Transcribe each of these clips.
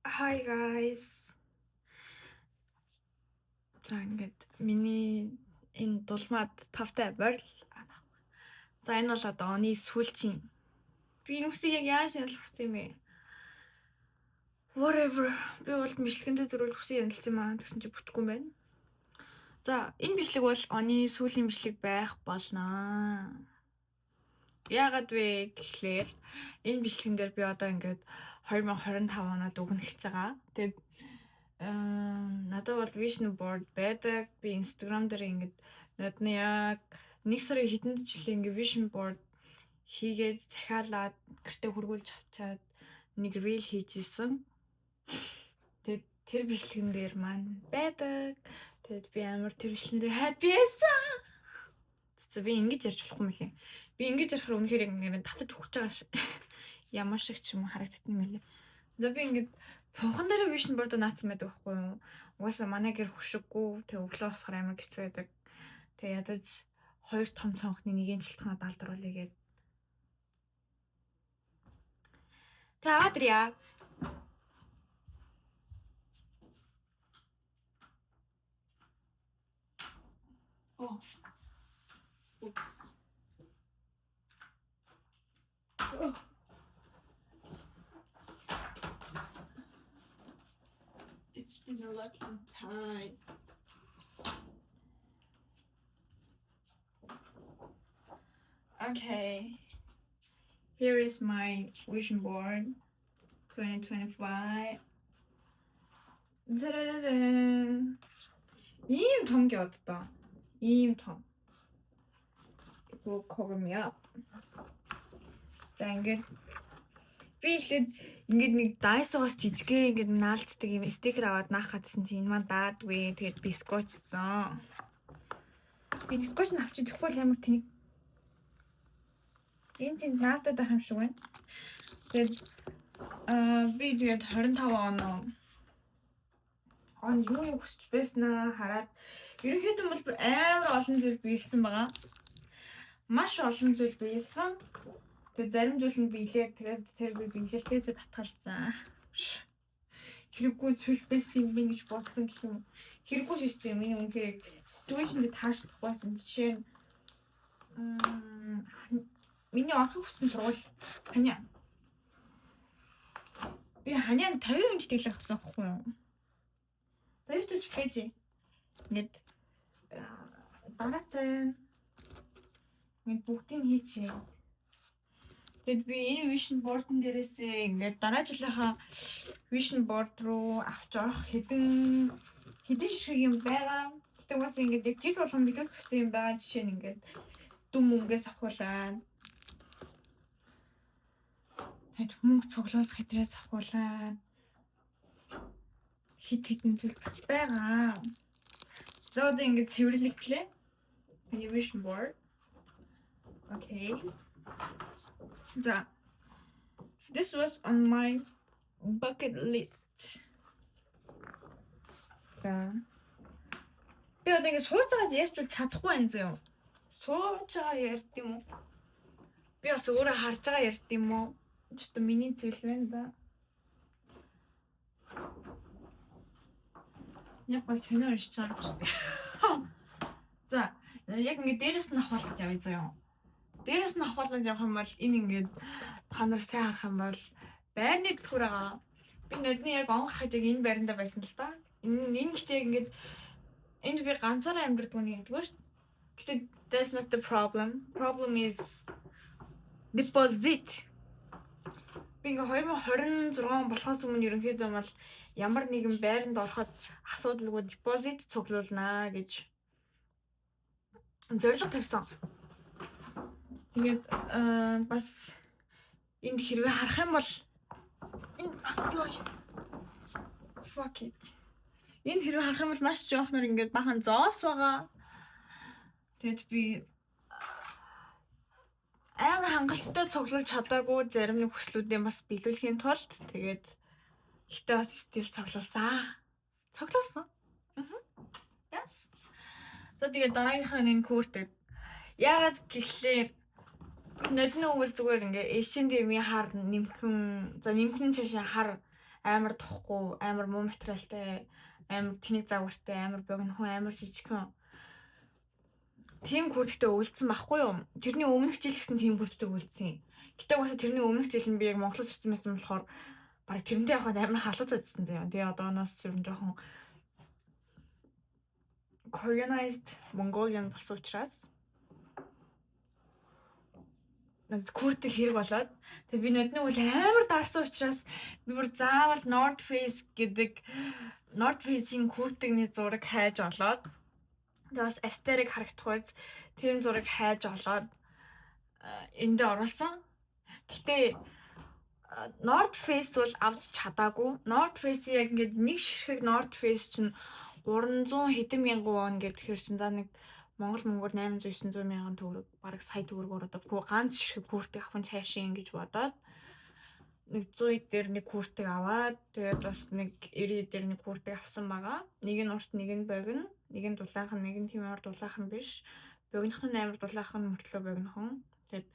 Hi guys. За ингээд миний энэ дулмаад тавтай борил. За энэ бол одоо оны сүүлчийн. Би нүсийг яг яаж ялах хэрэгтэй юм бэ? Whatever. Би бол бичлэгэндээ зөрүүл хүсээ янзлсан маа гэсэн чи бүтэхгүй юм байна. За энэ бичлэг бол оны сүүлийн бичлэг байх болно. Яагаад вэ гэхлээр энэ бичлэгэн дээр би одоо ингээд 2025 оноод өгнө гэж байгаа. Тэгээд надад бол vision board байдаг. Би Instagram дээр ингээд нодны яг 1 сарын хэдэнд жилийн ингээд vision board хийгээд захиалаад гэртээ хургуулж авчаад нэг reel хийжсэн. Тэгээд тэр бичлэгэн дээр маань байдаг. Тэгээд би амар тэр бичлэгнэрээ happy байсан. За би ингэж ярьж болохгүй юм лээ. Би ингэж ярихаар үнэхээр яг ингээд татаж өгч байгаа шиг ямар шиг ч юм харагддаг юм лээ. За би ингээд цонхон дээр vision board наацсан байдаг байхгүй юу? Угаасаа манай гэр хөшиггүй. Тэг өглөө босохоор амар хэцүү байдаг. Тэг ядаж хоёр том цонхны нэгийн шилтгнаа даалдаруулъя гээд. Тэг аваад ирья. Oh. Oops. Oh. It's been a long time. Okay. Here is my vision board 2025. 짜라라란. ийм том gewdtaa. Ийм том. It will cover me up. За ингээд би ихэд ингээд нэг Daiso-гоос жижигхэн ингээд наалтдаг юм стикер аваад наах гадсан чи энэ маань даадгүй. Тэгээд би скотчсон. Би скотч нь авчиж тэгэхгүй бол амар тэнийг ийм тийм наалтаад байх юм шиг байна. Тэгээд би тэгээд 25 он юу хүсч байснаа хараад ерөнхийдөө бол амар олон зүйл биелсэн байгаа. Маш олон зүйл биелсэн. Тэгээд зарим зүйл нь биелээ. Тэгээд тэр би биелэлтээсээ татгалзсан. Хэрэггүй зүйл байсан юм би гэж бодсон гэх юм. Хэрэггүй шүү дээ. Миний үнхээр ситүэйшнд тааш тухайсан. Жишээ нь миний орох хүссэн сургууль ханиа. Би ханиа 50% тэглэх гэсэн байхгүй юу? 50% пэйж. Ингээд дараатай ингээд бүгдийг хийчихээ. Тэгэд би энэ vision board-ын дээрээсээ ингээд дараа жилийнхаа vision board руу авч орох хэдэн шиг юм байгаа. Тэгтээ бас ингээд яг жил болгон биелүүлэх хэрэгтэй юм байгаа. Жишээ нь ингээд дүм мөнгөөс авахулаа. Тэгэд мөнгө цуглуулах хэдрээс авахулаа. Хэдэн зүйл бас байгаа. За одоо ингээд цэвэрлэглээ. Миний vision board. Okay. So, this was on my bucket list. За. Би одоо ингэ сууж байгаад ярьж чадахгүй байна зөө. Сууж байгаа ярьд юм уу? Би бас өөрөө харж байгаа ярьд юм уу? Ч одоо миний зүйл байна да. Яг гоо сонио уншиж байгаа. За, яг ингэ дээрээс нь авахлаад явъя зөө. Дээрээс нь авахлаад явах юм бол энэ ингээд та нар сайн харах юм бол байрны дэлгүүр байгаа. Би нодны яг он гарахад яг энэ байранда байсан л та. Энэ гэхдээ ингээд энд би ганцаараа амьдрдаг нэг гэдгээр шүү. Гэхдээ that's not the problem. Problem is deposit. Би ингээ 2026 болохоос өмнө ерөнхийдөө бол ямар нэгэн байранд ороход асуудалгүй deposit цуглуулнаа гэж зорилго тавьсан. Тэгээд бас энд хэрвээ харах юм бол fuck it. Энд хэрвээ харах юм бол маш жоохноор ингээд бахан зоос байгаа. Тэгэд би амар хангалттай цуглуулж чадаагүй зарим нэг хүслүүдээ бас биелүүлэхийн тулд тэгээд ихтэй бас стил цуглуулсан. Цуглуулсан. Yes. За тэгээд дараагийнхаа энэ куртэг яагаад гэхлээр нодны үйл зүгээр ингээ эшин дэмий хар нэмхэн за нэмхэн цаашаа хар амар тохгүй, амар муу материалтай, амар тэнэг загвартай, амар богинохон, амар жижигхэн. Тийм хүртэгтэй үлдсэн байхгүй юу? Тэрний өмнөх жил гэсэн тийм хүртэгтэй үлдсэн. Гэтэ угаасаа тэрний өмнөх жил нь би яг Монголоос ирсэн байсан болохоор бараг тэрнтэй явахад амар халууцаадсэн заяа. Тэгээ одооноос ер нь жоохон Koreanized Mongolian болсон учраас куртэг хэрэг болоод тэгээ би нүдний үл амар дарсан учраас би бүр заавал North Face гэдэг North Face-ийн куртэгний зураг хайж олоод тэгээ бас aesthetic харагдах үз тийм зураг хайж олоод эндээ оруулсан. Гэтэ North Face бол авч чадаагүй. North Face яг ингээд нэг ширхэг North Face чинь 300 хэдэн мянган вон гэхээр чинь за нэг Монгол мөнгөөр 800 900 мянган төгрөг бараг сая төгрөгөөр одоо ганц ширхэг куртэг авах нь цаашаа ингэж бодоод нэг 100 дээр нэг куртэг аваад тэгээд бас нэг 90 дээр нэг куртэг авсан байгаа. Нэг нь урт, нэг нь богино, нэг нь дулаахан, нэг нь тийм амар дулаахан биш. Богинохон нь амар дулаахан мөртлөө богинохон. Тэгээд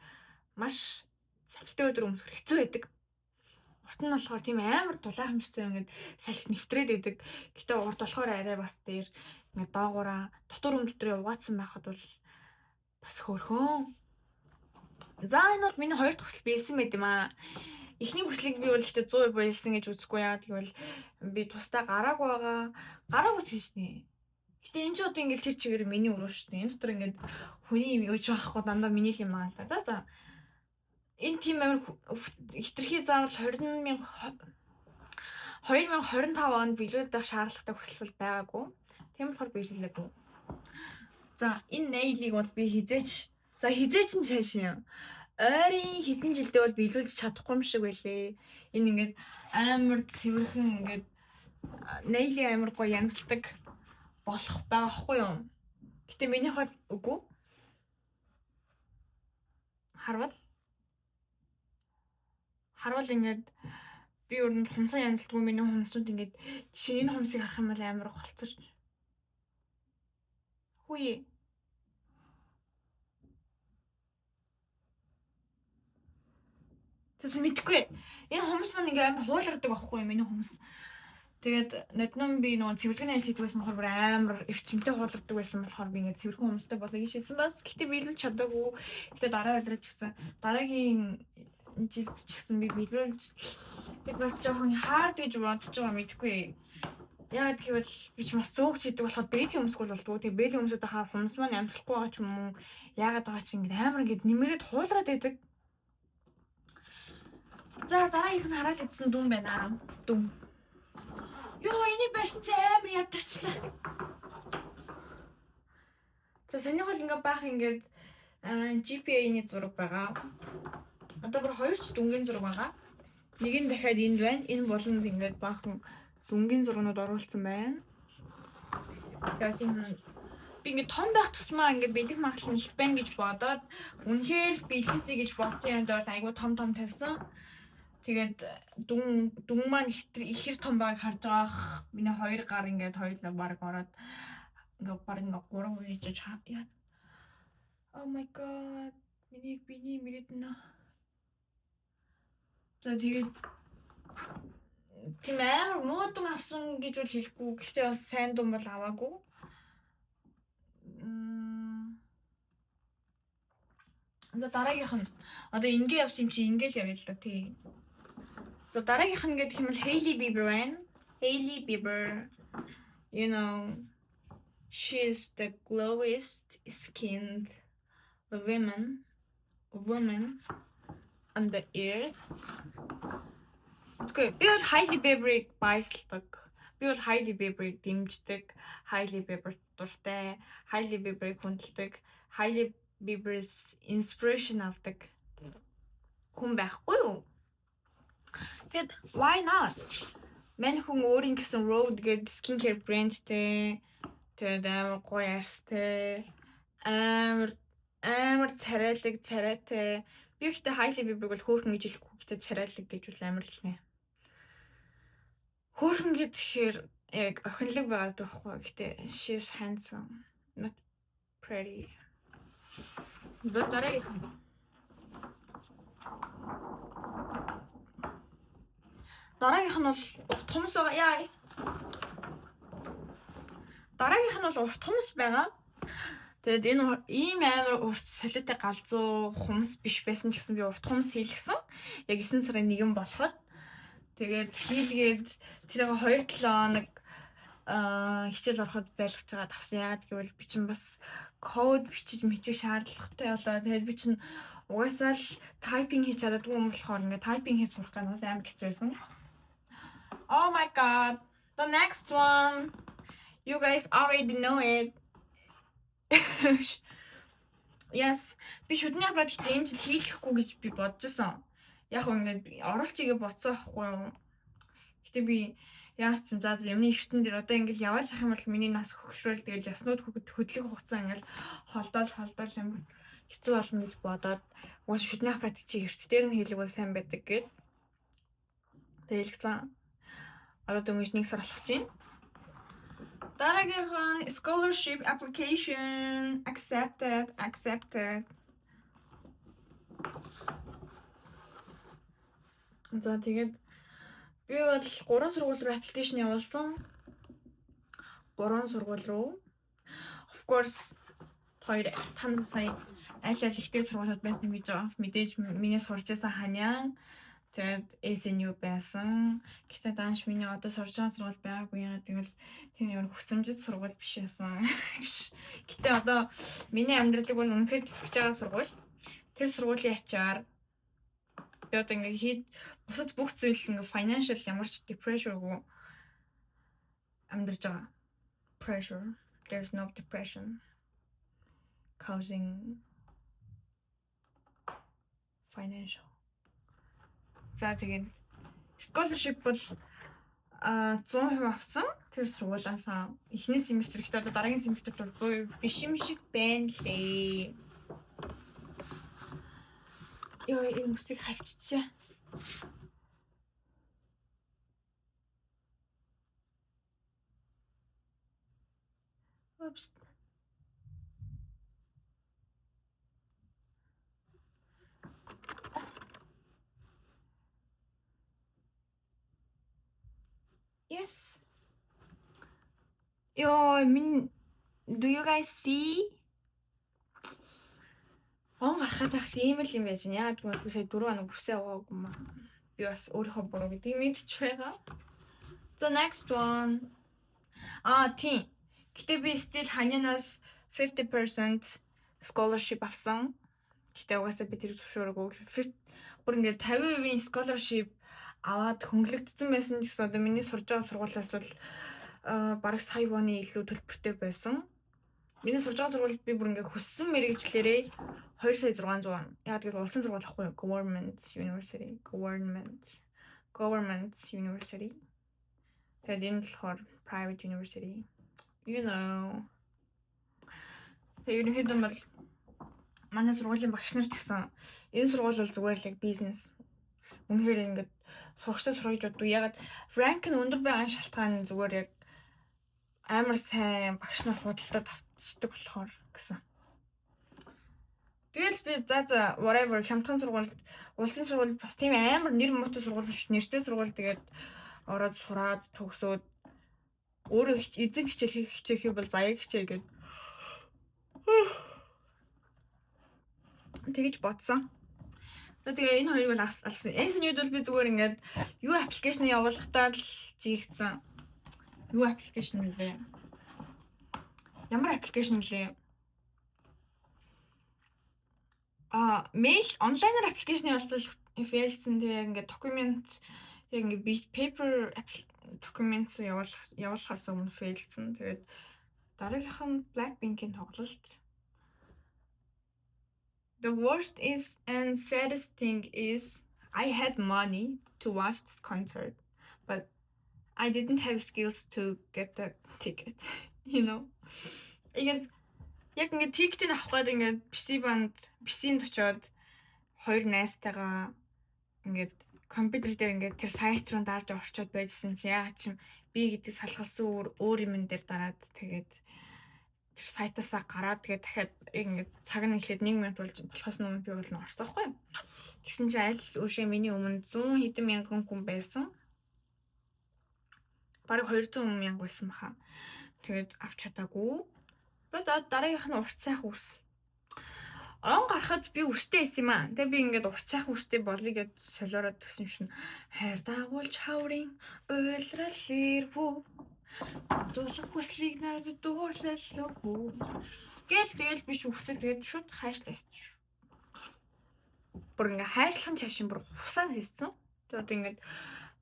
маш салхитай өдөр өмсөх хэцүү байдаг. Урт нь болохоор тийм амар дулаахан бишсэн ингээд салхи нэвтрээд идэг. Гэтэ урт болохоор арай бас дээр ингээд доогоороо дотор дотроо угаацсан байхад бол бас хөөрхөн. За энэ бол миний хоёр дахь хүсэл биелсэн байт юм аа. Эхний хүслийг би бол ихтэй 100% биелсэн гэж үзэхгүй яа. Тэгвэл би тусдаа гараагүй байгаа. Гараагүй ч гэжнэ. Гэтэ энэ ч одоо ингээд тэр чигээр миний өрөө шүү дээ. Энэ дотор ингээд хүний юм юуж байхгүй дандаа миний юм аа. За. Энэ тийм амар хитрхи заавал 2025 онд биелүүлэх шаардлагатай хүсэл байгаагүй. Тийм болохоор биелүүлээгүй. За энэ nail-ийг бол би хизээч нь цаашаа ойрын хэдэн жилдээ бол биелүүлж чадахгүй юм шиг байлээ. Энэ ингээд амар цэвэрхэн ингээд nail-ийн амар гоё янзлдаг болох байгаа хгүй юу? Гэтэ минийх бол үгүй. Харвал ингээд би өрөнд хумсаа янзлдаггүй миний хумсууд ингээд жишээ энэ хумсыг харах юм бол амар голцож. Хүй. Тэс мэдгүй. Энэ хумс маань ингээд амар хуулгардаг байхгүй миний хумс. Тэгээд нодном би нөгөө цэвэрлэгийн ажил хийдэг байсан болохоор амар эрчимтэй хуулгардаг байсан болохоор би ингээд цэвэрхэн хумстай болохыг шийдсэн бас. Гэтэ биелүүлж чадаагүй. Гэтэ дараа удираж гисэн. Дараагийн жилд ч гэсэн би биелүүлж бас жоохон хаард гэж бодож байгаа мэдгүй. Яагаад гэвэл би ч бас зөөгч хийдэг болохоор бэлийн өмсгөл болдгоо. Тэгээ бэлийн өмсөд хаа хумс маань амтлахгүй байгаа ч юм уу. Яагаад байгаа чи ингээд амар ингээд нэмэрэд хуулгаад байдаг. За дараагийнх нь хараад идсэн дүн байна. Дүн. Йоо энийг барьсан чи амар ядарчлаа. За санийх бол ингээд баах ингээд GPA-ний зураг байгаа. Одоо бүр хоёр ч дүнгийн зураг байгаа. Нэг нь дахиад энд байна. Энэ болонд ингээд баахан дүнгийн зургууд оруулсан байна. Тэгээс би ингээд том байх тусмаа ингээд бэлэг магадлал нь их байна гэж бодоод үнэхээр бэлгээсэй гэж бодсон юм дээр айгүй том тавьсан. Тэгээд дүн маань ихэр том байгааг харж байгаа. Миний хоёр гар ингээд хоёулаа баг ороод ингээд баг 3 хийж яа. Oh my god. Миний мэрэтнэ. За тэгээд тийм амар муу дүн авсан гэж бол хэлэхгүй. Гэхдээ бас сайн дүн бол аваагүй. За дараагийнх нь одоо ингээ явсан юм чи ингээл явъя л да тий. За дараагийнх нь гэдэг юм бол Hailey Bieber байна. Hailey Bieber. You know, she's the glowest skinned woman on the earth. Okay, би бол Hailey Bieber-ыг баясалдаг. Би бол Hailey Bieber-ыг дэмждэг. Hailey Bieber дуртай. Hailey Bieber-ыг хүндэлдэг. Hailey Bieber-с inspiration авдаг хүн байхгүй юу? Тэгэд why not? Мань хүн өөрийн гэсэн Rhode гэдэг skincare brandтэй. Тэгээд амар гоё арстай. Амар царайтай. Би ихтэй Hailey Bieber-ыг бол хөөрхөн гэж хэлэхгүй. Гэхдээ царайлаг гэж бол амар хэлнэ. Хөөрхөн гэхээр яг охинлог байгаад байхгүй. Гэхдээ she's handsome, not pretty. Дараагийнх нь бол урт хумс байгаа. Яа. Дараагийнх нь бол урт хумс байгаа. Тэгээд энэ ийм амар урт солиотой галзуу хумс биш байсан ч гэсэн би урт хумс хийлгсэн. Яг 9 сарын 1 болоход тэгээд хийлгээд тэрийг 2-7 хоног хичээл ороход байлгаж байгаа тавсан. Яагаад гэвэл би чинь бас код бичих шаардлагатай болоо. Тэгээд би чинь угаасаа л тайпинг хийж чаддаггүй юм болохоор ингээд тайпинг хийж сурах гэнэ амар хэцүү байсан. Oh my god. The next one. You guys already know it. Yes. Би шүдний аппарат гэхдээ энэ жил хийлгэхгүй гэж би бодчихсон. Яг ингээд оруулж игээ бодсон байхгүй юу. Гэтэ би яач юм за юмны эртэн дээр одоо ингээд яваалах юм бол миний нас хөгшрөөл тэгэл яснууд хөдлөх хугацаа ингээд холдоол амар хэцүү болно гэж бодоод уус шүдний аппарат чи эрт дээр нь хийлгэл сайн байдаг гэд. Тэгэлцэн. Одоо дөнгөж 1 сар болох чинь. Дараагийнх нь scholarship application accepted. За тэгээд би бол 3 сургууль руу application явуулсан. 3 сургууль руу. Of course танд сая аль ихтэй сургуулиуд байсан гэж байгаа. Мэдээж миний сурж байсан Ханян тэгээд SNU байсан. Гэхдээ даанч миний одоо сурж байгаа сургууль байгаагүй яагаад гэвэл тийм ямар хүчмжит сургууль биш байсан. Гэтэ одоо миний амьдралыг бол үнэхээр тэтгэж байгаа сургууль. Тэр сургуулийн ачаар би одоо ингээд бусад бүх зүйл ингээд financial ямар ч depressionгүй амьдарч байгаа. Pressure. There's no depression causing financial. За тэгээд scholarship бол 100% авсан. Тэр сургуулиасаа эхний семестр ихтэй одоо дараагийн семестрт бол 100% биш юм шиг байна лээ. Яа энэ үсийг хавччихъя. Oops. Yes. Do you guys see? Он гарахад тахт ийм л юм байж байна. Яагаад гэвэл сая 4 хоног бүсээ уугаагүй маа. Би бас өөрийнхөө буруу гэдгийг мэдчих байгаа. The next one. Тийм. Гэтэ би still Ханянаас 50% scholarship авсан. Гэтэ угаасаа би тэр зөвшөөрөөгүй. Бүр ингээд 50% scholarship аваад хөнгөлөгдсөн байсан ч гэсэн одоо миний сурж байгаа сургуулиас бол бараг сая воны илүү төлбөртэй байсан. Миний сурж байгаа сургууль би бүр ингээд хүссэн мэрэгчлэрээ 2,600,000. Яг тэгэл улсын сургууль ахгүй юу? Government University. Тэгээд энэ болохоор private university. You know. Тэгээд ерөнхийдөө бол манай сургуулийн багш нар ч гэсэн энэ сургууль бол зүгээр л яг бизнес. Үнэхээр ингээд сурагчтай сургаж боддог. Ягаад rank нь өндөр байгаа шалтгаан зүгээр яг амар сайн багш нар худалдаад авчдаг болохоор гэсэн. Тэгэл би за whatever хямдхан сургууль, улсын сургууль бас тийм амар нэр муутай сургууль биш, нэртэй сургууль тэгээд ороод сураад төгсөөд өөрөө эзэн хичээл хийх бол заяа хичээ гээд тэгэж бодсон. Тэгээ энэ хоёрыг бол алсан. SNU-д бол би зүгээр ингээд юу аппликейшн явуулахдаа л жигцэн. Юу аппликейшн вэ? Ямар аппликейшн вэ? Mail онлайнаар аппликейшн явуулбал failсэн тэгээ ингээд документ яг ингээд paper документ явуулахаас өмнө failсэн. Тэгээд дараагийнх нь Blackpink-ийн тоглолт. The worst is and saddest thing is I had money to watch this concert, but I didn't have skills to get the ticket, you know. Яг ингээд тикетийг авах гээд ингээд PC-нд очиод хоёр найзтайгаа ингээд компьютер дээр ингээд тэр сайт руу дарж орчоод байжсэн чи яагаад ч би гэдэг салгалсан өөр юм дээр дараад тэгээд тэр сайтаасаа гараад тэгээд дахиад ингээд цаг нь эхлээд 1 минут болохоос өмнө би бол орсон байхгүй юу. Тэгсэн чи аль үшээ миний өмнө 100 хэдэн мянган хүн байсан. Бараг 200 мянга байсан баха. Тэгээд авч чадаагүй. Тэгээд дараагийнх нь урт сайхан ус. Он гарахад би үстэй байсан юм аа. Тэгээ би ингээд урт сайхан үстэй болъё гэд солиороод гэсэн шин хайр дагуулж хаврын уйлралэрвүү дуулах хүслийг надад дуурлалгүй. Тэгэл биш үсээ тэгээд шууд хайш тайсан шүү. Бүр ингээ хайшлах чашин бүр хусаа хийсэн. Тэгээд ингээд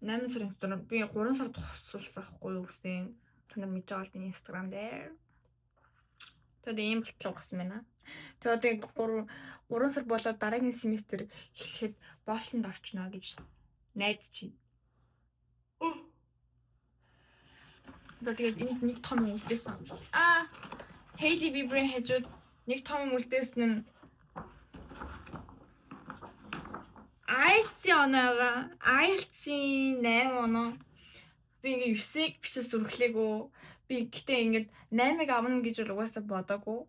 8 сарын дотор би 3 сард хосуулсан хгүй юу гэсэн. Та нар мэдж байгаа бол миний Instagram дээр. Тэгээд ийм болтлоо гарсан байна. Тэгээд 3 сар болоод дараагийн семестр эхлэхэд Болтонд орчно гэж найдаж байна. Тэгээд энд нэг том үлдээсэн. Hailey Bieber хажууд нэг том үлдээсэн нь IELTS-ийн оноо. IELTS-ийн 8 оноо. Би ингээ 9-ийг бичиж зүрхлээгөө. Би гэтээ ингээд 8-ыг авна гэж бол угаасаа бодоагүй.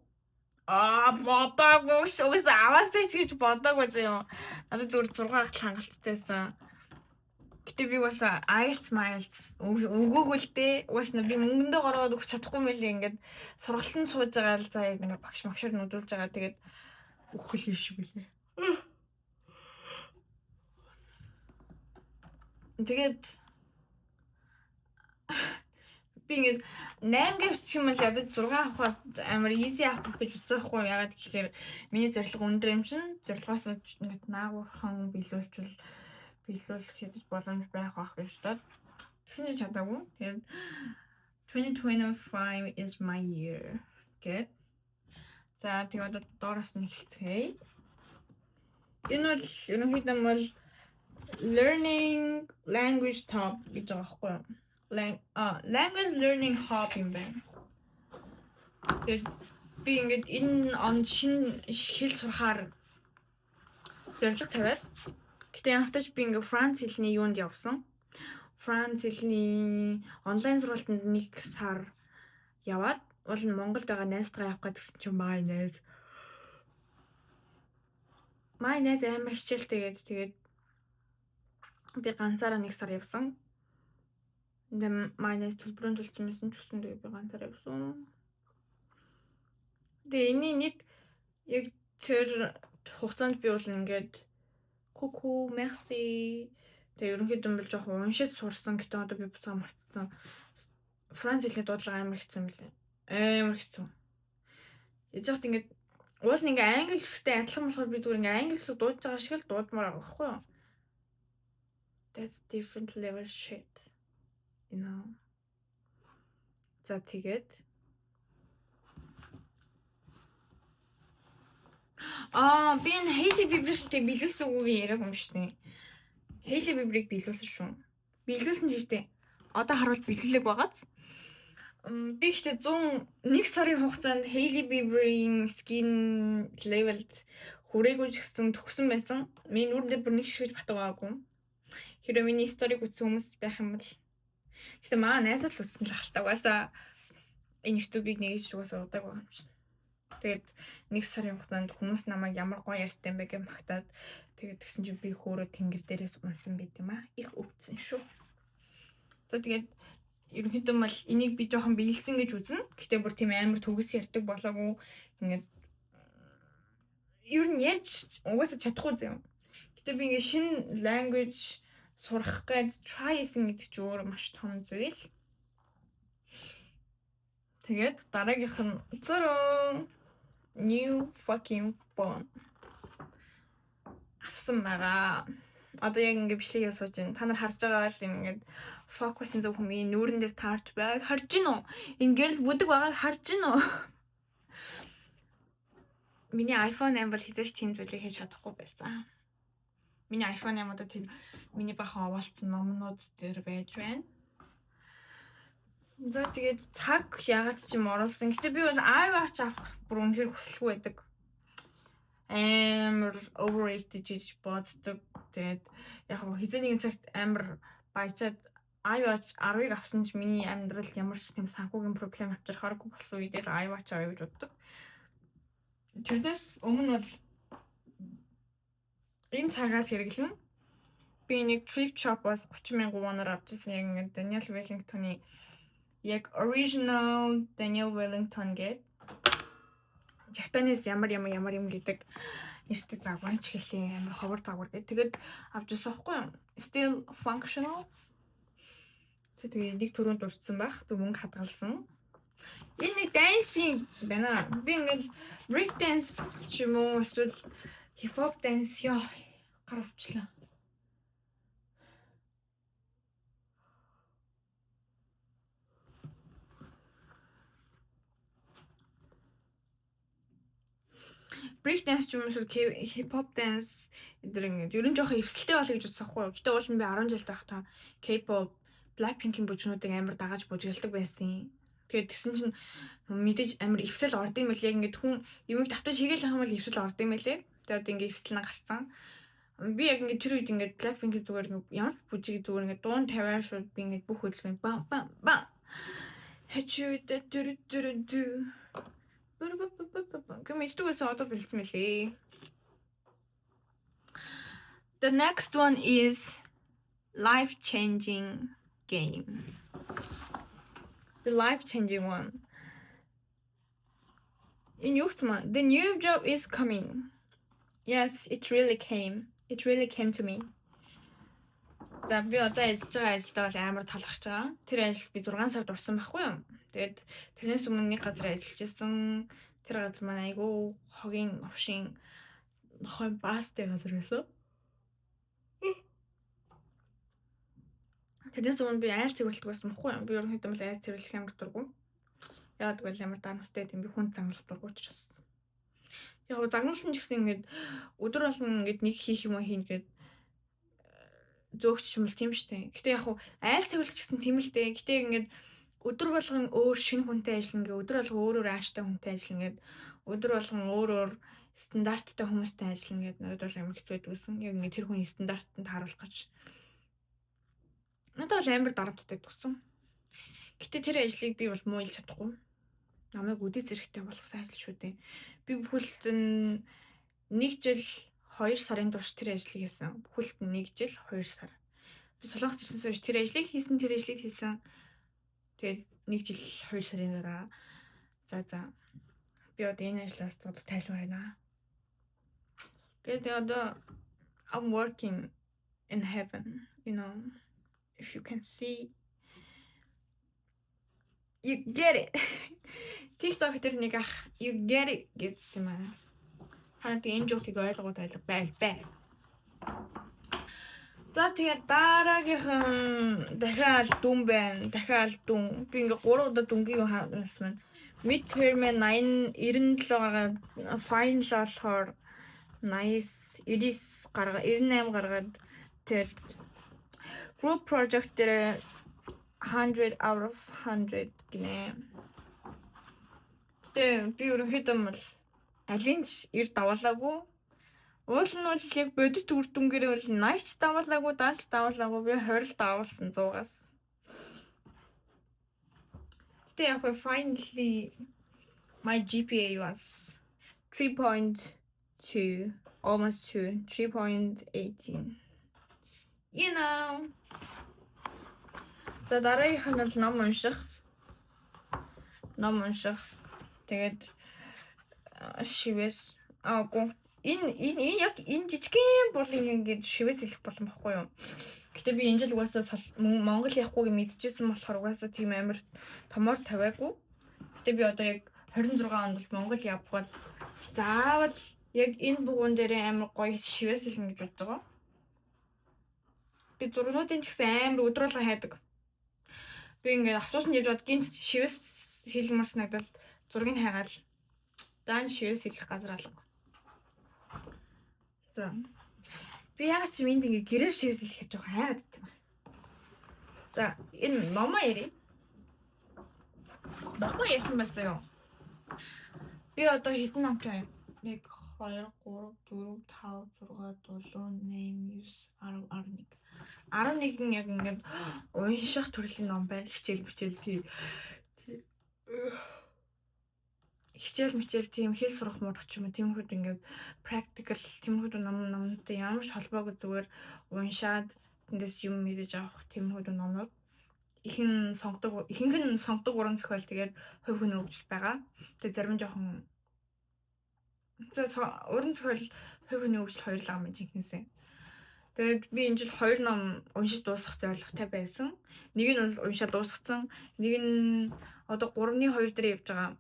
Бодоагүй шүү. Угаасаа аваасаа ч гэж бодоагүй зөө. Надад зүгээр 6-аад хангалттай байсан. Гэтээ би угаасаа IELTS өгөөгүй л дээ. Угаасаа би мөнгөндөө гороод өгч чадахгүй мэлээ ингээд сургалтанд сууж байгаа л заа яг ингээ багш магшаар нүдүүлж байгаа. Тэгээд өгөх юм шиг үлээ. Тэгээд би ингээд 8 гэвч юм л ядаж 6 авахад амар easy авах гэж үзсэн хгүй. Ягаад гэхээр миний зорилго өндөр юм чинь. Зорилгоос ингээд наагуурхан биелүүлэх ядаж боломж байх байх гэж бодоод тэгсэн чинь чадаагүй. Тэгээд 2025 is my year гэд. За тэгээд доороос нь эхэлцгээе. Энэ бол ерөнхийдөө бол learning language top гэж байгаа байхгүй юу? Language learning hub юм байна. Тэгээд би ингээд энэ он шинэ хэл сурахаар зорилго тавиад гэтээ анхдаж би ингээд Франц хэлний юунд явсан. Франц хэлний онлайн сургалтанд 1 сар яваад бол Монголд байгаа найзтайгаа явах гэсэн чинь май найз амар хичээлтэй тэгээд би ганцаараа 1 сар явсан. Then minus төлбөрөнд төлсөн байсан ч гэсэн тэгээд би ганцаараа явсан. Тэгээ энэ нэг яг тэр хугацаанд би бол ингээд coucou merci тэгээ ерөнхийдөө бол жоохон уншиж сурсан гэдэг одоо би буцаа мартсан. Франц хэлний дуудлага амар хэцүү юм лээ. Амар хэцүү. Яж хат ингээд уул нь ингээд англи хэлтэй адилхан болохоор би зүгээр ингээд англи хэлээр дуудаж байгаа шиг л дуудмаар байгаа байхгүй юу? That's different level shit. You know. За тэгээд би энэ Hailey Bieber-тэй биелүүлсэн үгийг яриаг юм шнэ. Hailey Bieber-ыг биелүүлсэн шүү. Биелүүлсэн ч гэжтэй. Одоо харуул биелүүлэг байгааз. Би ихтэй 101 сарын хугацаанд Hailey Bieber-ийн skin level-д хүрээгүй ч гэсэн төгсөн байсан. Миний нүрэн дээр бүр нэг шигж батгаагүй. Хэрэв миний сториг үзсэн хүмүүс байх юм бол гэтээ маа найз л үзсэн л ахaltaа. Угаасаа энэ YouTube-ыг нэгж угаасаа удааг байгаа юм чинь. Тэгээд 1 сарын хугацаанд хүмүүс намайг ямар гоё ярьсан юм бэ гэж магтаад тэгээд тэгсэн чинь би хөөрөө тэнгэр дээрээс унсан байт юм аа. Их өвдсөн шүү. За тэгээд ерөнхийдөө бол энийг би жоохон биелсэн гэж үзнэ. Гэтээ бүр тийм амар төгс ярьдаг болоогүй. Ингээд ер нь ярьж угаасаа чадахгүй зэ юм. Гэтээ би ингээд шинэ language сурах гээд try хийсэн гэдэг чинь өөр маш том зүйл. Тэгээд дараагийнх нь зөрөө new fucking phone авсан байгаа. Одоо яг ингээд бичлэгээ сууж байна. Та нар харж байгаа л ингээд фокусын зөв хүмүүний нүүрэн дээр таарч байгааг харж гин үү? Ингээд л бүдэг байгааг харж гин үү? Миний iPhone 8 бол хизээч тийм зүйлийг хийж чадахгүй байсан. Миний iPhone 8 одоо тэр миний бахан овоолцсон номнууд дээр байж байна. За тэгээд цаг ягаад ч юм оруулсан. Гэтэ би бол iWatch авах бүр үнэхээр хүсэлгүй байдаг. Амар overrated гэж боддог. Тэгээд яг хөө хизээ нэгэн цагт амар баяжаад iWatch 10-ыг авсан ч миний амьдралд ямар ч тийм санхүүгийн проблем авчрахааргүй болсон үедээ л iWatch авъя гэж боддог. Тэрнээс өмнө бол энэ цагаас хэрэглэн Би нэг thrift shop-аас 30,000 won-оор авчихсан. Яг ингээд Daniel Wellington-ы яг original Daniel Wellington гэдэг Japanese ямар юм гэдэг нэртэй загвар ч хэлээ амар ховор загвар гэдэг. Тэгээд авчихсан байхгүй юу? Still functional. Тэгээд нэг түрүүнд урдсан байх. Би мөнгө хадгалсан. Энэ нэг dancing байна. Би ингээд break dance ч юм уу эсвэл hip hop dance яа гаравчлаа. Break dance ч юм уу hip hop dance эдгээр ингээд ерөн жоохон эвсэлтэй болоо гэж бодсон хгүй юу. Гэтэ уул нь би 10 жил байх та K-pop, Blackpink-ийн бүжгнүүдийг амар дагаж бүжгэлдэг байсан. Тэгээд тэгсэн чинь мэдээж амар эвсэл ордын мэл яг ингээд хүн юмыг давтаж хийгээл хамаал эвсэл ордын мэлээ. Тэгээд одоо ингээд эвсэл нь гарсан. Би яг ингээд тэр үед ингээд Blackpink-ийн зүгээр ямар бүжиг зүгээр ингээд дуун тавиа шууд би ингээд бүх хөдөлгөөнд бам бам бам хачуу дэ Гэмэддгээс одоо бэлдсэн мэлээ. The next one is life-changing game. The life-changing one. In Yuchtman, the new job is coming. Yes, it really came. It really came to me. За би одоо ажиллаж байгаа ажилдаа бол амар талархаж байгаа. Тэр ажил би 6 сард орсон байхгүй юу? Тэгээд тэрнээс өмнө нэг газар ажиллаж байсан. Тэр газар маань айгүй хогийн овшин нохой баастай газар байсан. Тэрнээс өмнө би айл цэвэрлдэг байсан байхгүй юу? Би ерөнхийдөө бол айл цэвэрлэх амар дурггүй. Яагаад гэвэл амар даамжтай юм би хүн загнах дурггүй учраас. Яг загнуулсан ч гэсэн ингээд өдөр болгон ингээд нэг хийх юм хийн гээд зөөгч юм бол тийм штэ. Гэтэ яг айл цэвэрлэх гэсэн тийм л дээ. Гэтэ ингээд өдөр болгон өөр шинэ хүнтэй ажиллана гэ өдөр болгон өөр ааштай хүнтэй ажиллана гэд өдөр болгон өөр стандарттай хүмүүстэй ажиллана гэд надад бол амар хэцүү байдаг гэсэн. Яг ингээд тэр хүний стандартанд харуулах гэж. Надад бол амар дарамттай төгсөн. Гэтэ тэр ажлыг би бол муу илж чадахгүй. Намайг үдээ зэрэгтэй болгосон ажил шүү дээ. Би бүхэлд нь 1 жил 2 сарын турш тэр ажлыг хийсэн. Бүхэлд нь 1 жил 2 сар. Би Солонгост ирсэнээс хойш тэр ажлыг хийсэн. Тэгээд 1 жил 2 сарын дараа за би одоо энэ ажлаас зодод тайлбар байна. Тэгээд одоо I'm working in heaven, you know. If you can see, you get it. TikTok дээр нэг ах you get it гэсэн юм аа. Ханад энэ жокийг ойлгоод бай. За тэгээд дараагийнхан дахиад дүн байна. Би ингээ 3 удаа дүнгийн хаасан. Midterm 97 гаргаад final болохоор 98 гаргаад тэгээд group project дээр 100 out of 100 гинэ. Тэгээд би ерөнхийдөө бол алинч 90 давуулаагүй. Уул нь бол яг бодит үр дүнгээр бол 80 ч давуулаагүй, 70 ч давуулаагүй. Би 20 давуулсан 100-аас. Гэтэ яг finally my GPA was 3.2, almost 2, 3.18. You know. За дараагийнх нь бол ном унших. Тэгээд шивээс энэ яг энэ жижигхэн болын ингээд шивээс хэлэх болон баггүй юу. Гэтэ би энэ жил угаасаа Монгол явахгүйг мэдчихсэн болохоор угаасаа тийм амар томоор тавиагүй. Гэтэ би одоо яг 26 онд бол Монгол явах бол заавал яг энэ бугуун дээр амар гоё шивээс хэлнэ гэж бодож байгаа. Би зургуудын ч гэсэн амар өдрөөлгөн хайдаг. Би ингээд автобусанд явж бод гинт шивээс хэлмэр санагдаад зургийг хайгаад даан шивээс хэлэх газар алга. За. Би яг ч минь ингээ гэрээр шивээс хэлэх гэж хайгаад байт юм. За, энэ мама ярив. Мама ярих юм байна заяа. Би одоо хэдэн намтай байна? 1 2 3 4 5 6 7 8 9 10 11 яг ингээд унших төрлийн ном байна. Хичээл тий. хичээл тийм хэл сурах мурах ч юм уу тиймэрхүүд ингээд practical тиймэрхүүд номтой ямар ч холбоогүй зүгээр уншаад тэндээс юм мэдэж авах тиймэрхүүд номнууд ихэнх нь сонгодог уран зохиол тэгээд хувь хүний хөгжил байгаа. Тэгээд зарим нь жоохон уран зохиол хувь хүний хөгжил хоёрлаа юм жинхэнэсээ. Тэгээд би энэ жил 2 ном уншиж дуусгах зорилготой байсан. Нэг нь бол уншаад дуусгасан. Нэг нь одоо 3-ны 2 дээр явж байгаа.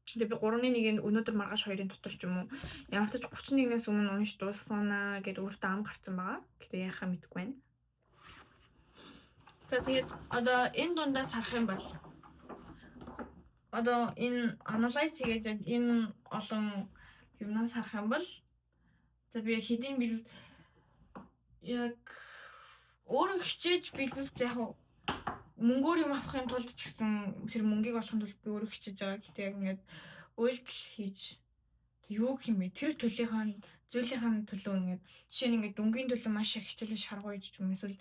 Тэгээд би 3-ны 1-ийг өнөөдөр маргааш 2-ын дотор ч юм уу ямар ч 31-ээс өмнө уншиж дуусгана гэдээ өөртөө ам гарцсан байгаа. Гэтэ яхаа мэдэхгүй байна. За тэгээд одоо энэ дундаас харах юм бол одоо энэ analyze хийгээд энэ олон юмнаас харах юм бол за би хэдийн бил яг өөрөө хичээж биелүүлж яг мөнгөөр юм авахын тулд ч гэсэн тэр мөнгийг олохын тулд би өөрөө хичээж байгаа. Гэхдээ яг ингээд үйлдэл хийж юу гэх юм бэ? Тэр зүйлийнхаа төлөө ингээд жишээ нь ингээд дүнгийн төлөө маш их хичээлээ шаргуулж ч юм эсвэл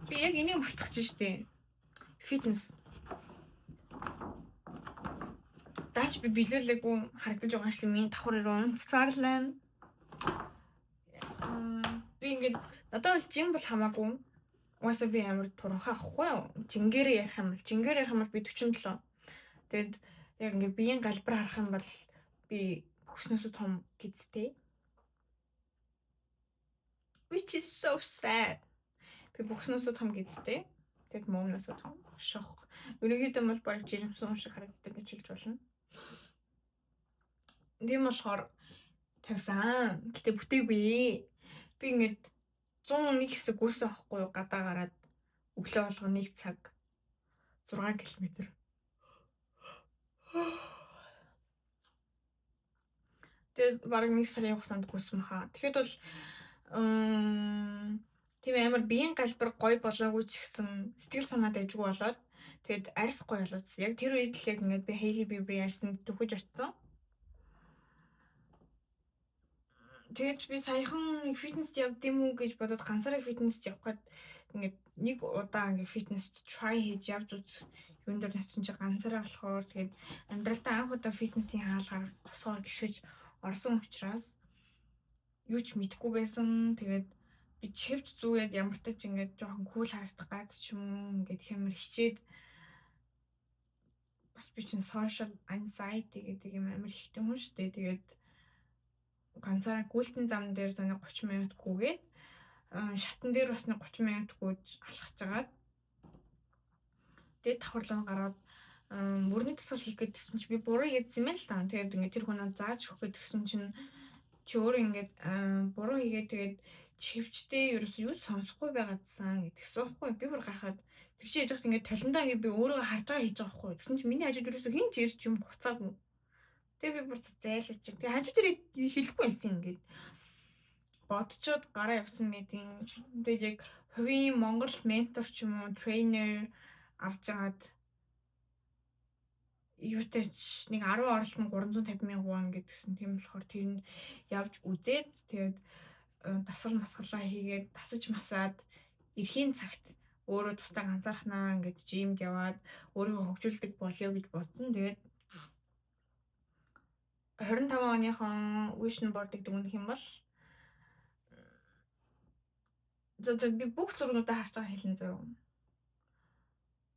би яг энийг мартах гэж штэ. Фитнес. Дач би биелүүлээгүй харагдаж байгаа шүү. Миний давхар ирүүн Scarlett би ингээд одоо бол жим бол хамаагүй. Угаасаа би амар туранхаа ахгүй юу? Жингээрээ ярих юм бол би 47. Тэгэд яг ингээд биеийн галбар харах юм бол би бүхснөөсөө том гэдтэй. Which is so sad. Би бүхснөөсөө том гэдтэй. Тэгэд мөөнөөсөө том шох. Ерөнхийдөө бол баг жирэмсэн шиг харагддаг гэж хэлж болно. Тийм болохоор тавьсан. Гэтэ бүтээгүй. Би ингээд 101 хэсэг гүйсэн авахгүй юу гадаа гараад өглөө болгоо 1 цаг 6 км. Тэгээд бараг 1 сарын хугацаанд гүйсэн баха. Тэгэхэд бол тийм амар биеийн галбар гоё болоогүй ч гэсэн сэтгэл санаа дайжгүй болоод тэгээд арьс гоё болоод яг тэр үед л яг ингээд би Hailey Bieber арьсанд төхөж очсон. Тэгээд би саяхан фитнест явд юм уу гэж бодоод ганцаараа фитнест явах гээд ингээд нэг удаа ингээд фитнест try хийж явж үз. Юунд дээр натсан чи ганцаараа болохоор тэгээд амьдралдаа анх удаа фитнесийн хаалгаар босоор гიშгэж орсон учраас юу ч мэдэхгүй байсан. Тэгээд би чивч зүгээд ямар ч ч ингээд жоохон кул харагдах гад ч юм уу ингээд хэмэр хичээд бас би чинь social anxiety гэдэг юм амар ихтэй хүн шүү дээ. Тэгээд ганцаараа гүйлтэн зам дээр заны 30 минут гүгээд шатан дээр бас 30 минут гүйж алхаж жагаад тэгээд давхар руу гараад мөрний тасгал хийх гэдгсэн чи би буруу хийгээдсэн юм л та. Тэгээд ингээд тэр хүнээ зааж өгөх гэдгсэн чинь чи өөрөө ингээд буруу хийгээд тэгээд чивчтэй ерөөсөө юу сонсохгүй байгаадсан гэдгсэн байхгүй. Би бүр гахаад тэр чи яж хат ингээд талендаа ингээд би өөрөө харж байгаа хийж байгаа байхгүй. Тэгсэн чи миний хажууд ерөөсөө хин ч ирж юм хуцаагүй. Тэгээ би бүр зайлж чиг. Тэгээ хажуу дээр хэлэхгүй байсан ингээд бодцоод гараа явсан мэдин. Тэгээд яг хувийн Монгол ментор ч юм уу трейнер авч жагаад юутай ч нэг 10 оролт нь 350,000 вон гэдгсэн. Тийм болохоор тэрэнд явж үзээд тэгээд дасгал масгалаа хийгээд тасаж масаад эрхийн цагт өөрөө тустай ганцаархнаа ингээд жимд яваад өөрийгөө хөгжүүлдэг болёо гэж бодсон. Тэгээд 25 оныхон vision board-ыг дүгнэх юм бол би бүх зургуудаа харж байгаа хэлэн заяа.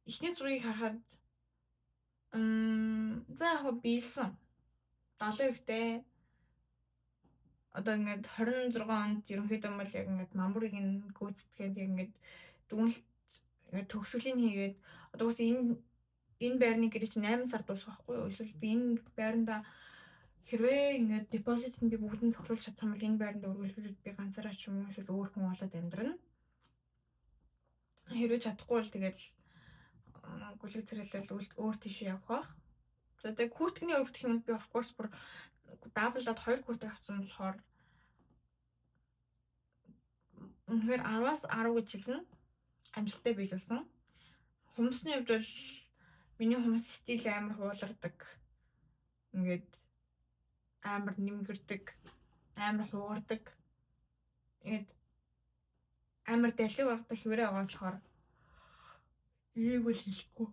Эхний зургийг харахад за яг биелсэн 70%-тэй одоо ингээд 26 онд ерөнхийдөө бол яг ингээд мамбурыг гүйцэтгээд яг ингээд дүгнэлт төгсгөлийн хийгээд одоо бас энэ байрны гэрээ чи 8 сар дуусах байхгүй юу? Эсвэл би энэ байранда хэрвээ ингээд депозит нь би бүгдийг цуглуулж чадсан бол энэ байранд өргөлгөлөд би ганцаараа ч юм уу эсвэл өөр хүн болоод амьдрна. Хэрвээ чадахгүй бол тэгэл гүлэг царайлал өөр тийш явах бах. За тэгээ курткны хувьд гэх юм бол би of course бүр даблаад 2 куртэг авсан болохоор үнэхээр 10-аас 10 гэж хэлнэ. Амжилттай биелүүлсэн. Хүмүүсний хувьд бол миний хүмүүс стил амар хуулардаг. Ингээд амар нэмгэрдэг, амар хуурдаг. Ингээд амар далив багтах хөврөө байгаа болохоор ээг үл хэлэхгүй.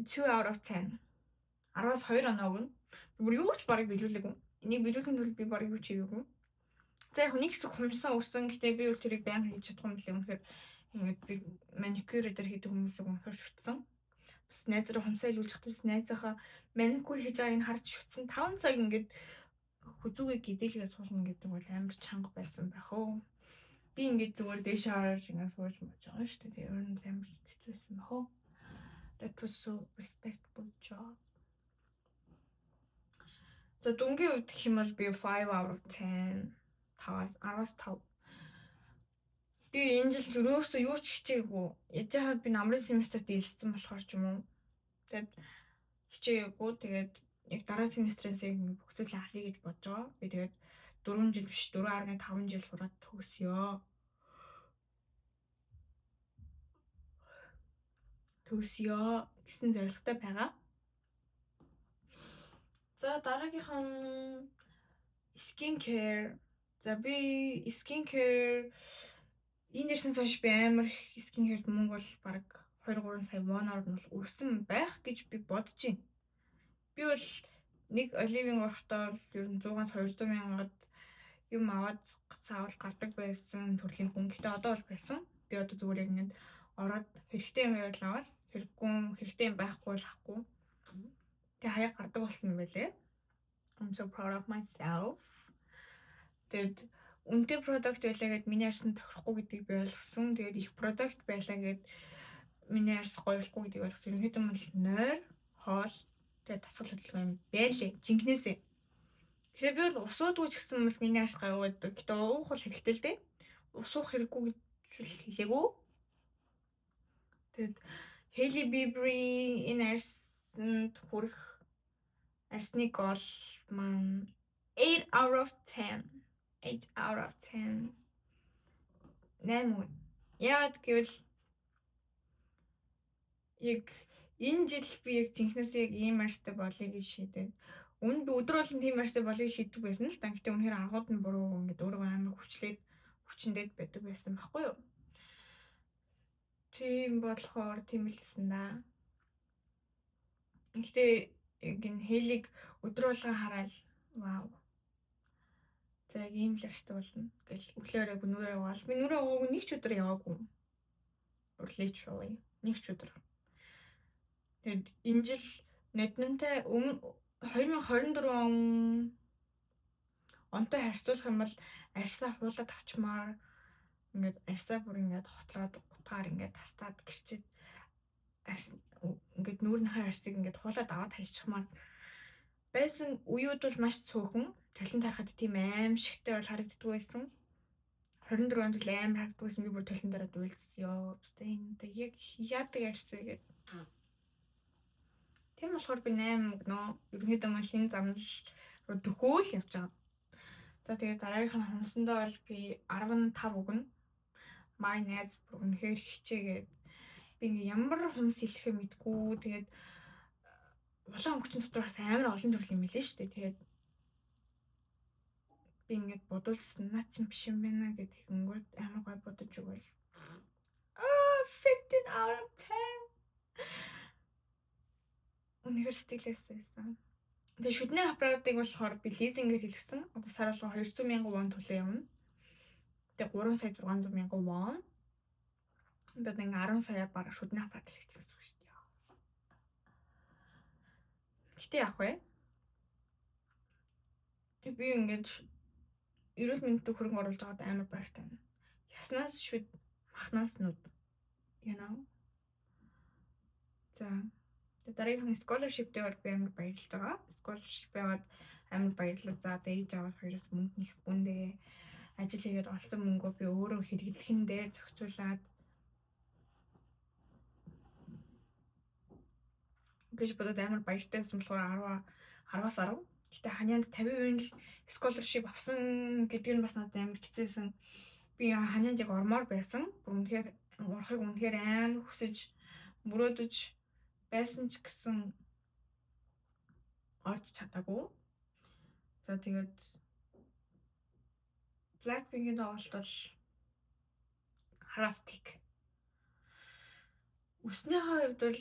2 out of 10. 10-аас 2 оноо өгнө. Би бүр юу ч барыг биелүүлээгүй. Энийг биелүүлэхэд бол би барыг юу ч хийгээгүй. За яг нэг хэсэг хумсан өрсөн гэхдээ би бол тэрийг байнга хийж чадахгүй юм лээ. Үнэхээр ингээд би маникюр дээр хийдэг хүмүүсийг үнэхээр шүтсэн. Бас найзраа хумсаа илүүлж хатаж найзынхаа маникюр хийж байгааг нь харж шүтсэн. 5 цаг ингээд хүзүүгээ гидээлгээ суулна гэдэг бол амар чанга байсан байх уу. Би ингээд зүгээр дээш харж ингээд сууж мож байгаа шүү дээ. Ер нь амар хэцүү байсан байх уу. That was so respectable job. За дүнгийн хувьд гэх юм бол би 5 out of 10. 10-аас 5. Би энэ жил өрөөсөө юу ч хичээгүй. Яж хаад би намрын семестрт дийлсэн болохоор ч юм уу. Тэгээд хичээгээгүй. Тэгээд яг дараа семестрээс ингэ бүх зүйлээ алъя гэж бодож байгаа. Би тэгээд 4 жил биш 4.5 жил сураад төгсөё гэсэн зорилготой байгаа. За дараагийнх нь skin care. За би skin care энэ дэрснээс хойш би амар их skin care-д мөнгө бол баг 2-3 сая воноор нь бол өрсөн байх гэж би бодож байна. Би бол нэг оливын урахтаа бол ер нь 100-аас 200 мянгад юм аваад цаавал гардаг байсан төрлийн хүн. Гэтэ одоо бол байсан. Би одоо зүгээр яг ингээд ороод хэрэгтэй юм байвал аваад хэрэгтэй юм байхгүй л авахгүй. Тэгээ хаяа гардаг болсон юм байлээ. I'm so proud of myself. Тэгээд үнэтэй product байлаа гэд миний арьсан тохирохгүй гэдгийг би ойлгосон. Тэгээд их product байлаа гэд миний арьс гоёлохгүй гэдгийг ойлгосон. Ерөнхийдөө бол нойр, хоол тэгээд дасгал хөдөлгөөн юм байлээ. Жинкнээсээ. Тэгэхээр би бол ус уудгүй ч гэсэн бол миний арьс гайваад. Гэтэ уух бол хэрэгтэй л дээ. Ус уух хэрэггүй гэж хэлээгүй. Тэгээд Hailey Bieber-ийн энэ арьсанд хүрэх арьсны гол маань 8 out of 10. 8 out of 10. 8. Яагаад гэвэл яг энэ жил би яг жинхнээсээ яг ийм арьстай болъё гэж шийдээд Үнд өдөр болгон тийм арьстай болыг шийддэг байсан л да. Гэтэ үнэхээр анхууд нь буруу ингээд өөрөө амар хүчнээд байдаг байсан байхгүй юу? Тийм болохоор тийм л гэсэн да. Гэтэ яг энэ хэлийг өдөр болгон хараад вау. За яг ийм л арьстай болно гэл өглөөрөө нүрээ яваал. Би нүрээ яваагүй нэг ч өдөр яваагүй. Literally нэг ч өдөр. Тэгэд энэ жил ноднонтой 2024 онтой харьцуулах юм бол арьсаа хуулаад авчмаар ингээд арьсаа бүр ингээд хотлоод утгаар ингээд тастаад гэрчээд арьс ингээд нүүрнийхээ арьсыг ингээд хуулаад аваад хайчихмаар байсан үеуд бол маш цөөхөн. Талент харахад тийм аимшигтай бол харагддаг байсан. 24 онд л амар харагддаг байсан. Би бүр талент дараад уйлцсан. Энэ яг яадаг арьс вэ гэдэг. Тийм болохоор би 8 өгнө. Ерөнхийдөө маань шинэ замнал руу төхөөл явж байгаа. За тэгээд дараагийнх нь хумсандаа бол би 15 өгнө. My найз бүр үнэхээр хичээгээд би ингээ ямар хумс хэлэхээ мэдгүй. Тэгээд улаан өнгөчн дотор бас амар олон төрөл юм билээ шүү дээ. Тэгээд би ингээд бодуулсан наа чи биш юм байна гэдэг өнгөд амар гой бодож өгөөл. 15 out of 10. Үнэхээр сэтгэлээссэн. Тэгээ шүдний аппаратыг болохоор би лизингээр хэлсэн. Одоо сар болгоо 200,000 вон төлөө явна. Тэгээ 3,600,000 вон. Одоо нэг 10 сая бараг шүдний аппарат хэлчихсэн шүү дээ. Гэтэ яах вэ? Би ингээд эрүүл мэндэд хөрөнгө оруулж байгаад амар баяртай байна. Яснаас шүд, махнаас нүд. You know. За дараагийн scholarship дээр би амар баярлж байгаа. Scholarship яваад амар баярлалаа. За ээж аваад хоёроос мөнгө нэхэхгүйндээ ажил хийгээд олсон мөнгөө би өөрөө хэрэглэхэндээ зохицуулаад гэж бодоод амар баяртай байсан болохоор 10-аас 10. Гэтэ ханианд 50% л scholarship авсан гэдэг нь бас надад амар хэцээсэн. Би ханианд яг ормоор байсан. Үнэхээр урахыг үнэхээр амар хүсэж мөрөөдөж байсан ч гэсэн орж чадаагүй. За тэгээд Blackpink-ийн тоглолт бол харастик. Өснийхөө хувьд бол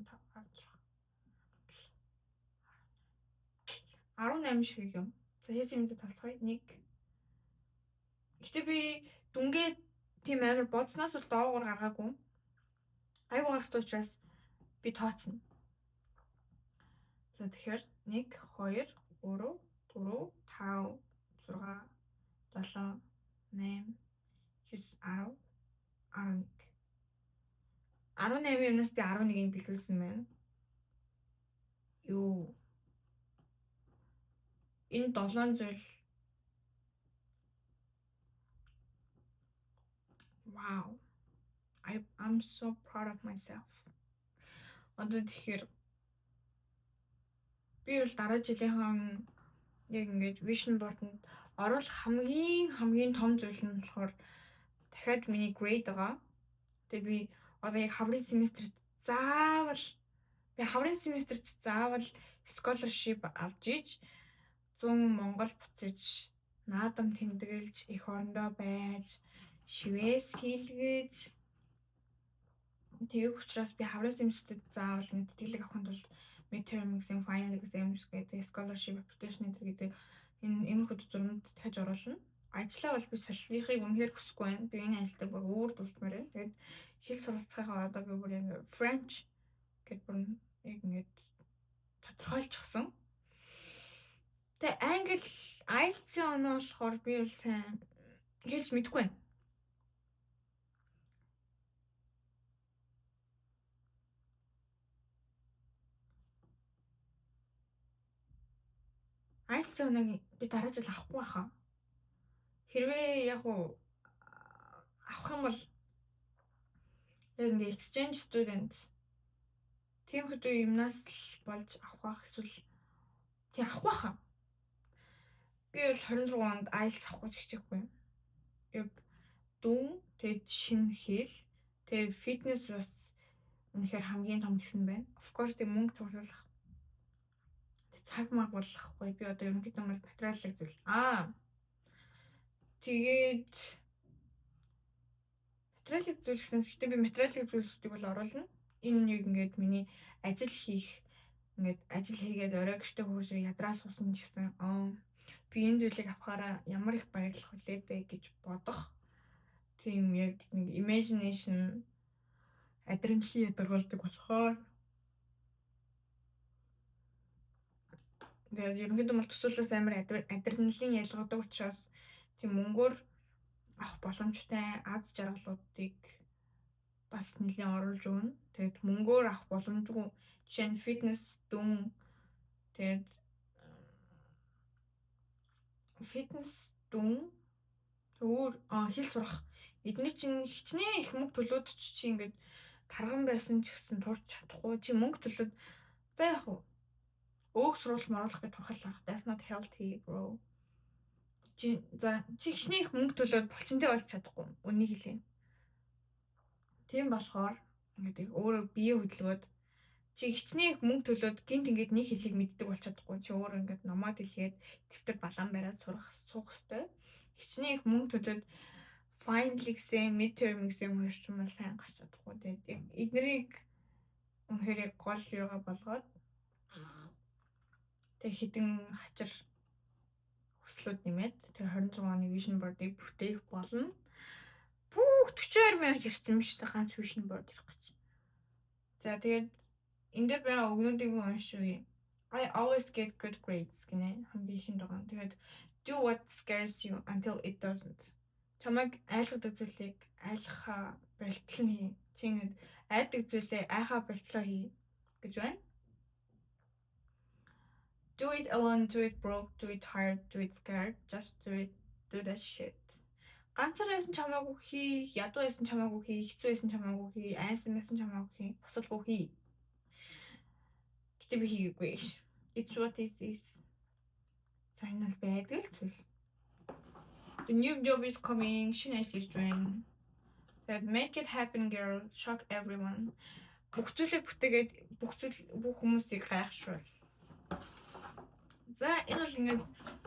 18 шиг юм. За хийсэн юмд талцгаая. 1. Гэтэ би дүнгээ тийм амар бодсноос бол доогуур гаргаагүй. Айгуу гарах учраас би тооцно. За тэгэхээр 1 2 3 4 5 6 7 8 9 10 11. 18 юмнаас би 11-ийг бэлүүлсэн байна. Юу. Энэ 7 зүйл. Wow. I'm so proud of myself. Одоо тэгэхээр би бол дараа жилийнхэн яг ингэж vision board-нд оруулах хамгийн том зүйл нь болохоор дахиад миний grade байгаа. Тэгээ би одоо яг хаврын семестрт заавал scholarship авч иж 100 Монгол буцаж наадам тэмдэглэж эх орондоо байж шивээс хийлгэж. Тэгэх учраас би хаврын семестрт заавал нэг тэтгэлэг авахын тулд midterm exam, final exams гэдэг scholarship application гэдэг энэ хүүд зурманд дахиж оруулна. Ажлаа бол би солиохыг үнэхээр хүсэхгүй байна. Би энэ ажилдаа бүр өөр дүүлтмээр байна. Тэгээд хэл суралцахаа одоо би бүр ингэ French гэдэг бүр ингээд тодорхойлчихсон. Тэгээ англи IELTS-ийн оноо болохоор би бол сайн хэлж мэдэхгүй байна. IELTS-ийн оноог би дараа жил авахгүй хаа. Хэрвээ яг уу авах юм бол яг ингээ exchange student тийм хөдөө юмнаас л болж авах эсвэл тийм авахгүй хаа. Би бол 26 онд IELTS авахгүй хичээхгүй. Яг дүүн тэгээд шинэ хэл тэгээд fitness бас үнэхээр хамгийн том гэсэн байна. Of course тэг мөнгө цуглуулах. Цаг маг болохгүй. Би одоо ерөнхийдөө материалыг зүйл. Тэгээд материалыг зүйлсэн гэхдээ би материалыг зүйлсүүдийг бол оруулна. Энэ нэг ингээд миний ажил хийгээд орой гэртээ хурж ядраа суусан ч гэсэн би энэ зүйлийг авахаараа ямар их баярлах вүлээ дээ гэж бодох. Тийм яг нэг imagination адреналин ядаргалдаг болохоор тэгээд ерөнхийдөө бол төсөөлөөс амар адреналин ялгадаг учраас тийм мөнгөөр авах боломжтой аз жаргалуудыг бас нэлээд оруулж өгнө. Тэгээд мөнгөөр авах боломжгүй жишээ нь fitness дүн тэгээд өөр хэл сурах эдний чинь хичнээн их мөнгө төлөөд чи ингээд тарган байсан ч гэсэн турч чадахгүй чи мөнгө төлөөд за яг уу өөх сурвалж маруулах гэж турхалаа. That's not healthy bro. Чи хичнээн их мөнгө төлөөд булчинтай болж чадахгүй. Үнийг хэлээ. Тийм болохоор ингээд өөрөө бие хөдөлгөөд чи хичнээн их мөнгө төлөөд гинт ингээд нэг хэлийг мэддэг болж чадахгүй. Чи өөрөө ингээд номоод хэлгээд дэвтэр балан бариад суух хэрэгтэй. Хичнээн их мөнгө төлөөд final exam, midterm exam хоёрч юм бол сайн гарч чадахгүй. Тэгээд эднэрийг үнэхээр гол юугаа болгоод тэг хитэн хачир хүслүүд нэмээд тэг 26 оны vision board-ыг бүтээх болно. Бүх 42,000 ирсэн юм шүү дээ ганц vision board ирэх гэж. За тэгээд энэ дээр байгаа өгнүүдийг уншия. I always get good grades гинэ хамгийн ихэнд байгаа. Тэгээд do what scares you until it doesn't. Чамайг айлгадаг зүйлийг айлгахаа болтол нь хий. Чи ингэ айдаг зүйлээ айхаа болтлоо хий гэж байна. Do it alone, do it broke, do it tired, do it scared, just do it, do that shit. Ганцаар байсан чамаагүй хий, ядуу байсан чамаагүй хий, хэцүү байсан чамаагүй хий, айсан байсан чамаагүй хий, босолгүй хий. Гэтэ би хийгээгүй. It's what it is. За энэ бол байдаг л зүйл. The new job is coming. Шинэ ажил ирж байна. That make it happen girl, shock everyone. Бүх зүйлийг бүтээгээд бүх хүмүүсийг гайхшруул. За энэ бол ингээд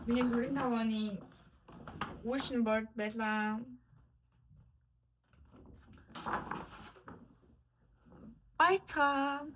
миний 25 оны vision board байлаа. Баяцгаа.